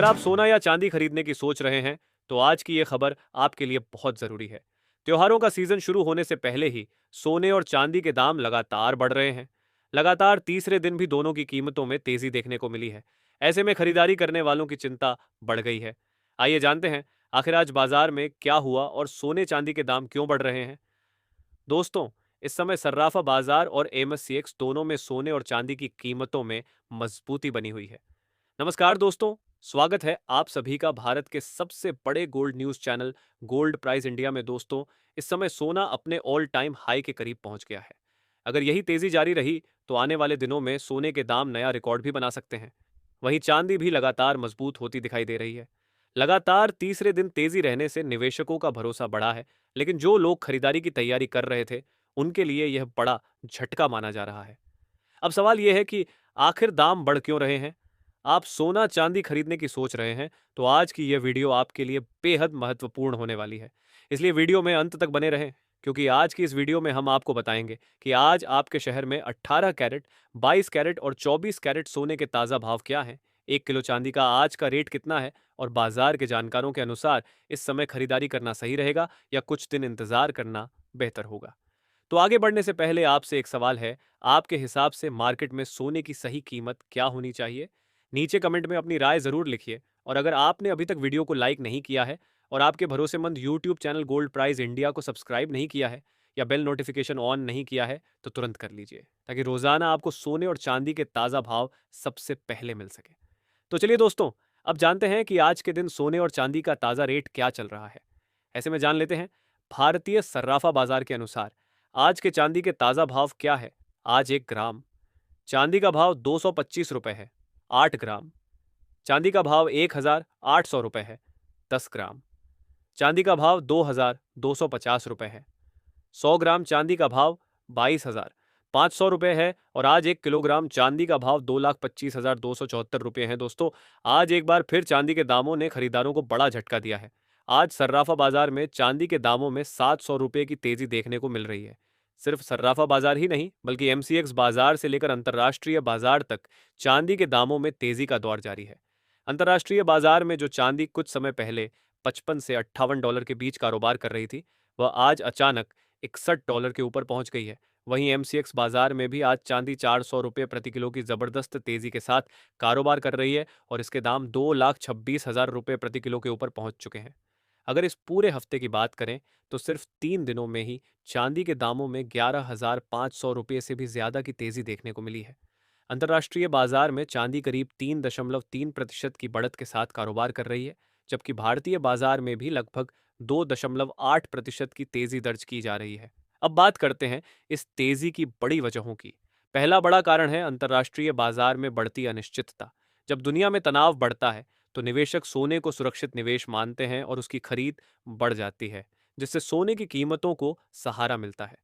अगर आप सोना या चांदी खरीदने की सोच रहे हैं, तो आज की ये खबर आपके लिए बहुत ज़रूरी है। त्योहारों का सीजन शुरू होने से पहले ही सोने और चांदी के दाम लगातार बढ़ रहे हैं। लगातार तीसरे दिन भी दोनों की कीमतों में तेजी देखने को मिली है। ऐसे में खरीदारी करने वालों की चिंता बढ़ गई है। आइए जानते हैं, आखिर आज बाजार में क्या हुआ और सोने चांदी के दाम क्यों बढ़ रहे हैं। दोस्तों, इस समय सर्राफा बाजार और एमएससीएक्स दोनों में सोने और चांदी की कीमतों में मजबूती बनी हुई है। नमस्कार दोस्तों, स्वागत है आप सभी का भारत के सबसे बड़े gold news channel gold price India में। दोस्तों, इस समय सोना अपने ऑल टाइम हाई के करीब पहुंच गया है। अगर यही तेजी जारी रही तो आने वाले दिनों में सोने के दाम नया रिकॉर्ड भी बना सकते हैं। वहीं चांदी भी लगातार मजबूत होती दिखाई दे रही है। लगातार तीसरे दिन तेजी रहने से निवेशकों का भरोसा बढ़ा है, लेकिन जो लोग खरीदारी की तैयारी कर रहे थे उनके लिए यह बड़ा झटका माना जा रहा है। अब सवाल यह है कि आखिर दाम बढ़ क्यों रहे हैं। आप सोना चांदी खरीदने की सोच रहे हैं तो आज की यह वीडियो आपके लिए बेहद महत्वपूर्ण होने वाली है। इसलिए वीडियो में अंत तक बने रहें, क्योंकि आज की इस वीडियो में हम आपको बताएंगे कि आज आपके शहर में 18 कैरेट, 22 कैरेट और 24 कैरेट सोने के ताज़ा भाव क्या हैं, 1 किलो चांदी का आज का रेट कितना है और बाजार के जानकारों के अनुसार इस समय खरीदारी करना सही रहेगा या कुछ दिन इंतजार करना बेहतर होगा। तो आगे बढ़ने से पहले आपसे एक सवाल है, आपके हिसाब से मार्केट में सोने की सही कीमत क्या होनी चाहिए? नीचे कमेंट में अपनी राय ज़रूर लिखिए। और अगर आपने अभी तक वीडियो को लाइक नहीं किया है और आपके भरोसेमंद YouTube channel Gold Prize India को सब्सक्राइब नहीं किया है या बेल नोटिफिकेशन ऑन नहीं किया है, तो तुरंत कर लीजिए, ताकि रोज़ाना आपको सोने और चांदी के ताज़ा भाव सबसे पहले मिल सके। तो चलिए दोस्तों, अब जानते हैं कि आज के दिन सोने और चांदी का ताज़ा रेट क्या चल रहा है। ऐसे में जान लेते हैं, भारतीय सर्राफा बाजार के अनुसार आज के चांदी के ताज़ा भाव क्या है। आज 1 ग्राम चांदी का भाव 225 रुपये है। 8 ग्राम चांदी का भाव 1,800 रुपये है। 10 ग्राम चांदी का भाव 2,250 रुपये है। 100 ग्राम चांदी का भाव 22,500 रुपये है और आज 1 किलोग्राम चांदी का भाव 2,25,274 रुपये है। दोस्तों, आज एक बार फिर चांदी के दामों ने खरीदारों को बड़ा झटका दिया है। आज सर्राफा बाजार में चांदी के दामों में 700 रुपये की तेजी देखने को मिल रही है। सिर्फ सर्राफा बाजार ही नहीं, बल्कि एमसीएक्स बाजार से लेकर अंतर्राष्ट्रीय बाजार तक चांदी के दामों में तेजी का दौर जारी है। अंतर्राष्ट्रीय बाजार में जो चांदी कुछ समय पहले 55 से $58 के बीच कारोबार कर रही थी, वह आज अचानक $61 के ऊपर पहुंच गई है। वहीं एमसीएक्स बाजार में भी आज चांदी 400 रुपये प्रति किलो की जबरदस्त तेजी के साथ कारोबार कर रही है और इसके दाम 2,26,000 रुपये प्रति किलो के ऊपर पहुंच चुके हैं। अगर इस पूरे हफ्ते की बात करें तो सिर्फ 3 दिनों में ही चांदी के दामों में 11,500 रुपये से भी ज्यादा की तेजी देखने को मिली है। अंतर्राष्ट्रीय बाजार में चांदी करीब 3.3% की बढ़त के साथ कारोबार कर रही है, जबकि भारतीय बाजार में भी लगभग 2.8% की तेजी दर्ज की जा रही है। अब बात करते हैं इस तेजी की बड़ी वजहों की। पहला बड़ा कारण है अंतर्राष्ट्रीय बाजार में बढ़ती अनिश्चितता। जब दुनिया में तनाव बढ़ता है तो निवेशक सोने को सुरक्षित निवेश मानते हैं और उसकी खरीद बढ़ जाती है, जिससे सोने की कीमतों को सहारा मिलता है।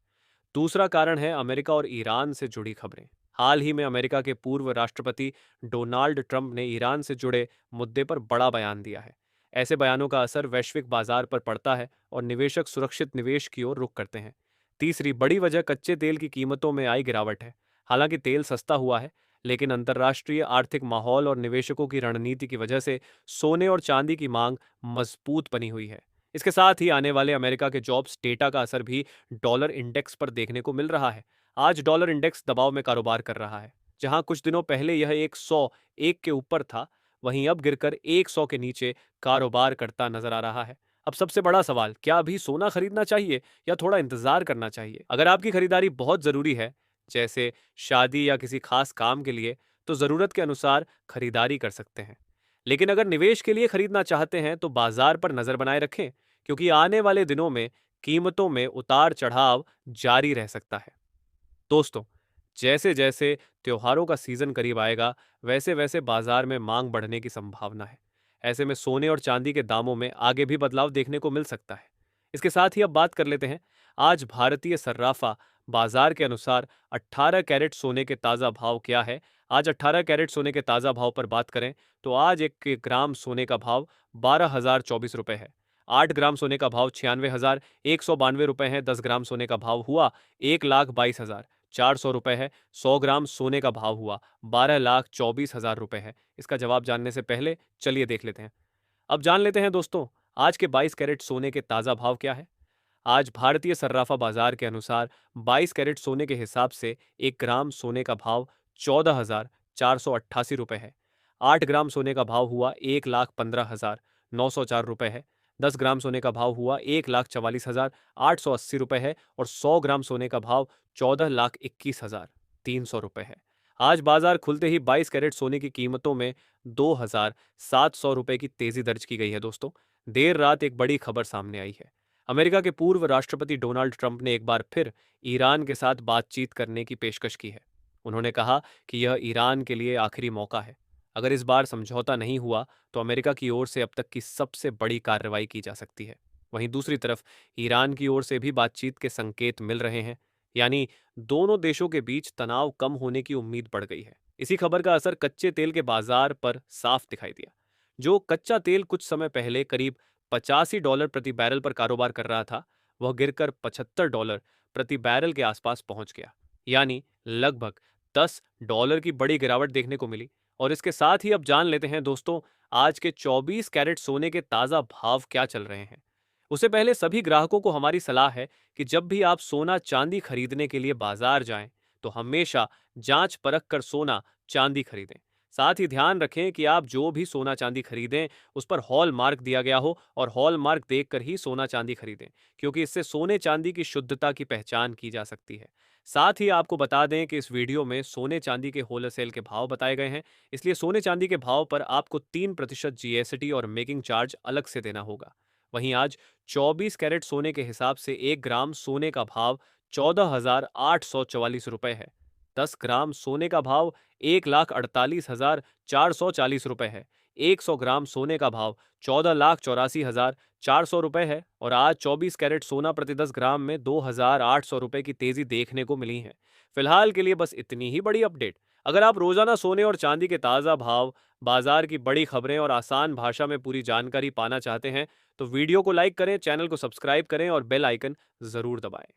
दूसरा कारण है अमेरिका और ईरान से जुड़ी खबरें। हाल ही में अमेरिका के पूर्व राष्ट्रपति डोनाल्ड ट्रंप ने ईरान से जुड़े मुद्दे पर बड़ा बयान दिया है। ऐसे बयानों का असर वैश्विक बाजार पर पड़ता है और निवेशक सुरक्षित निवेश की ओर रुख करते हैं। तीसरी बड़ी वजह कच्चे तेल की कीमतों में आई गिरावट है। हालांकि तेल सस्ता हुआ है, लेकिन अंतर्राष्ट्रीय आर्थिक माहौल और निवेशकों की रणनीति की वजह से सोने और चांदी की मांग मजबूत बनी हुई है। इसके साथ ही आने वाले अमेरिका के जॉब्स डेटा का असर भी डॉलर इंडेक्स पर देखने को मिल रहा है। आज डॉलर इंडेक्स दबाव में कारोबार कर रहा है। जहां कुछ दिनों पहले यह 101 के ऊपर था, वहीं अब गिरकर 100 के नीचे कारोबार करता नजर आ रहा है। अब सबसे बड़ा सवाल, क्या अभी सोना खरीदना चाहिए या थोड़ा इंतजार करना चाहिए? अगर आपकी खरीदारी बहुत जरूरी है, जैसे शादी या किसी खास काम के लिए, तो जरूरत के अनुसार खरीदारी कर सकते हैं। लेकिन अगर निवेश के लिए खरीदना चाहते हैं तो बाजार पर नजर बनाए रखें, क्योंकि आने वाले दिनों में कीमतों में उतार चढ़ाव जारी रह सकता है। दोस्तों, जैसे जैसे त्योहारों का सीजन करीब आएगा, वैसे वैसे बाजार में मांग बढ़ने की संभावना है। ऐसे में सोने और चांदी के दामों में आगे भी बदलाव देखने को मिल सकता है। इसके साथ ही अब बात कर लेते हैं, आज भारतीय सर्राफा बाजार के अनुसार 18 कैरेट सोने के ताज़ा भाव क्या है। आज 18 कैरेट सोने के ताज़ा भाव पर बात करें तो आज 1 ग्राम सोने का भाव 12,024 रुपये है। 8 ग्राम सोने का भाव 96,192 रुपये है। 10 ग्राम सोने का भाव हुआ 1,22,000, ₹400 है। 100 ग्राम सोने का भाव हुआ 12,24,000 रुपए है। इसका जवाब जानने से पहले चलिए देख लेते हैं। अब जान लेते हैं दोस्तों, आज के 22 कैरेट सोने के ताज़ा भाव क्या है। आज भारतीय सर्राफा बाजार के अनुसार 22 कैरेट सोने के हिसाब से 1 ग्राम सोने का भाव 14,488 रुपए है। 8 ग्राम सोने का भाव हुआ 1,15,904 रुपए है। 10 ग्राम सोने का भाव हुआ 1,44,880 रुपए है और 100 ग्राम सोने का भाव 14,21,300 रुपए है। आज बाजार खुलते ही 22 कैरेट सोने की कीमतों में 2,700 रुपए की तेजी दर्ज की गई है दोस्तों। देर रात एक बड़ी खबर सामने आई है। अमेरिका के पूर्व राष्ट्रपति डोनाल्ड ट्रंप ने एक बार फिर ईरान के साथ बातचीत करने की पेशकश की है। उन्होंने कहा कि यह ईरान के लिए आखिरी मौका है। अगर इस बार समझौता नहीं हुआ तो अमेरिका की ओर से अब तक की सबसे बड़ी कार्रवाई की जा सकती है। वहीं दूसरी तरफ ईरान की ओर से भी बातचीत के संकेत मिल रहे हैं, यानी दोनों देशों के बीच तनाव कम होने की उम्मीद बढ़ गई है। इसी खबर का असर कच्चे तेल के बाजार पर साफ दिखाई दिया। जो कच्चा तेल कुछ समय पहले करीब $85 प्रति बैरल पर कारोबार कर रहा था, वह गिरकर $75 प्रति बैरल के आसपास पहुंच गया, यानी लगभग $10 की बड़ी गिरावट देखने को मिली। और इसके साथ ही अब जान लेते हैं दोस्तों, आज के 24 कैरेट सोने के ताज़ा भाव क्या चल रहे हैं। उससे पहले सभी ग्राहकों को हमारी सलाह है कि जब भी आप सोना चांदी खरीदने के लिए बाजार जाएं, तो हमेशा जांच परख कर सोना चांदी खरीदें। साथ ही ध्यान रखें कि आप जो भी सोना चांदी खरीदें उस पर हॉल मार्क दिया गया हो और हॉल मार्क देखकर ही सोना चांदी खरीदें, क्योंकि इससे सोने चांदी की शुद्धता की पहचान की जा सकती है। साथ ही आपको बता दें कि इस वीडियो में सोने चांदी के होलसेल के भाव बताए गए हैं, इसलिए सोने चांदी के भाव पर आपको 3% जीएसटी और मेकिंग चार्ज अलग से देना होगा। वहीं आज 24 कैरेट सोने के हिसाब से 1 ग्राम सोने का भाव 14,844 रुपए है। 10 ग्राम सोने का भाव 1,48,440 रुपए है। 100 ग्राम सोने का भाव 14,84,400 रुपए है और आज 24 कैरेट सोना प्रति 10 ग्राम में 2,800 रुपए की तेजी देखने को मिली है। फिलहाल के लिए बस इतनी ही बड़ी अपडेट। अगर आप रोजाना सोने और चांदी के ताज़ा भाव, बाजार की बड़ी खबरें और आसान भाषा में पूरी जानकारी पाना चाहते हैं, तो वीडियो को लाइक करें, चैनल को सब्सक्राइब करें और बेल आइकन जरूर दबाएं।